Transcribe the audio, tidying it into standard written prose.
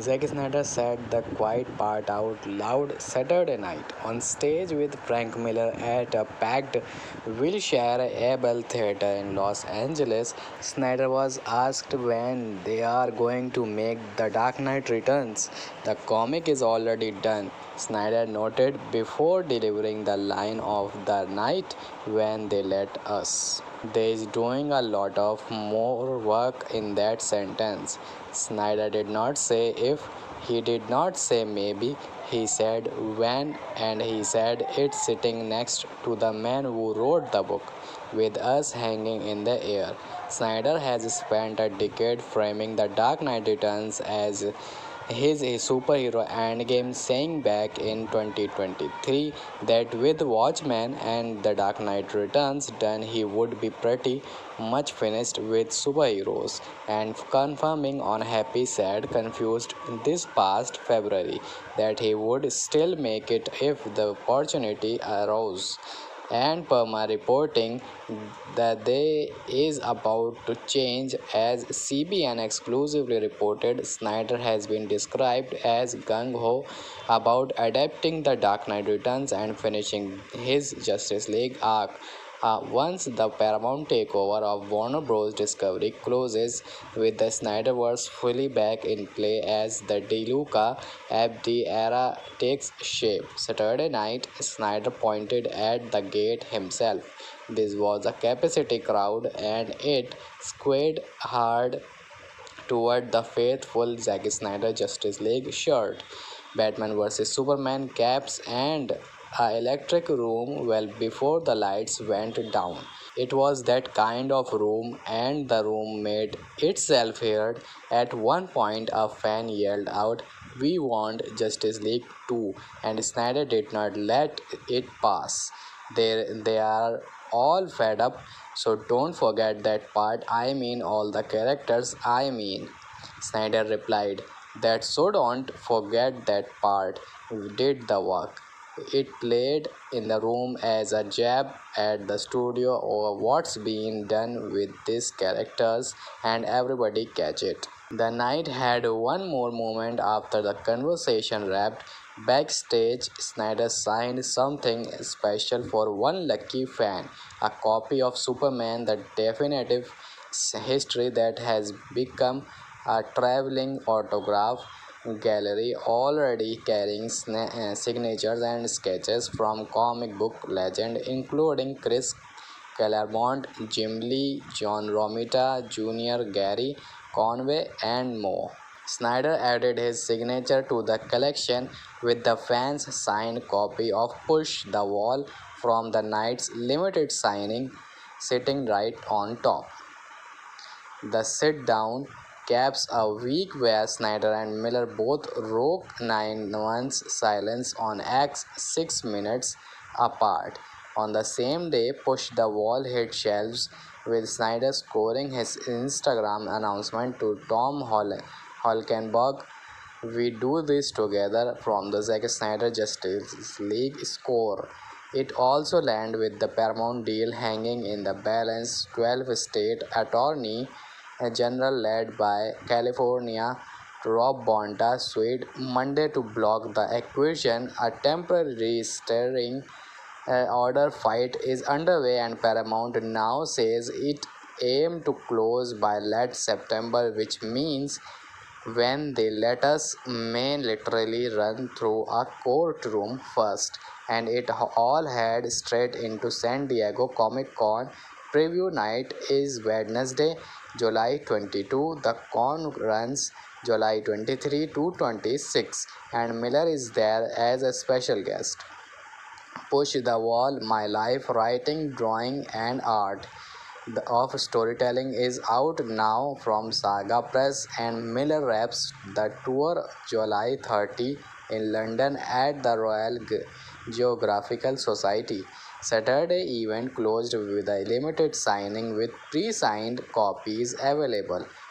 Zack Snyder said the quiet part out loud Saturday night on stage with Frank Miller at a packed Wilshire Able Theatre in Los Angeles. Snyder was asked when they are going to make The Dark Knight Returns. The comic is already done, Snyder noted before delivering the line of the night when they let us. There is doing a lot of more work in that sentence. Snyder did not say if, he did not say maybe, he said when, and he said it's sitting next to the man who wrote the book, with us hanging in the air. Snyder has spent a decade framing The Dark Knight Returns as his a superhero endgame, saying back in 2023 that with Watchmen and The Dark Knight Returns done, he would be pretty much finished with superheroes, and confirming on Happy Sad Confused this past February that he would still make it if the opportunity arose. And Perma reporting that they is about to change. As CBN exclusively reported, Snyder has been described as gung-ho about adapting The Dark Knight Returns and finishing his Justice League arc. Once the Paramount takeover of Warner Bros. Discovery closes, with the Snyderverse fully back in play as the DeLuca Abdi era takes shape. Saturday night, Snyder pointed at the gate himself. This was a capacity crowd and it squared hard toward the faithful Zack Snyder Justice League shirt. Batman vs Superman caps and a electric room well before the lights went down. It was that kind of room, and the room made itself heard. At one point, a fan yelled out, "We want Justice League 2," and Snyder did not let it pass. They are all fed up, so don't forget that part. I mean, all the characters, I mean. Snyder replied, "That so don't forget that part did the work." It played in the room as a jab at the studio over what's being done with these characters, and everybody catch it. The night had one more moment after the conversation wrapped. Backstage, Snyder signed something special for one lucky fan, a copy of Superman, the definitive history that has become a traveling autograph gallery, already carrying signatures and sketches from comic book legend including Chris Claremont, Jim Lee, John Romita Jr., Gary Conway, and more. Snyder added his signature to the collection with the fans' signed copy of Push the Wall from the night's limited signing sitting right on top. The sit-down caps a week where Snyder and Miller both broke 9 months' silence on Acts 6 minutes apart. On the same day, Push the Wall hit shelves, with Snyder scoring his Instagram announcement to Tom Holkenborg, "We do this together," from the Zack Snyder Justice League score. It also landed with the Paramount deal hanging in the balance. 12 state attorney general led by California Rob Bonta sued Monday to block the acquisition. A temporary restraining order fight is underway, and Paramount now says it aimed to close by late September, which means when they let us may literally run through a courtroom first, and it all head straight into San Diego Comic Con. Preview night is Wednesday, July 22. The con runs July 23 to 26, and Miller is there as a special guest. Push the Wall, My Life, Writing, Drawing, and Art of Storytelling is out now from Saga Press, and Miller wraps the tour July 30 in London at the Royal Geographical Society. Saturday event closed with a limited signing with pre-signed copies available.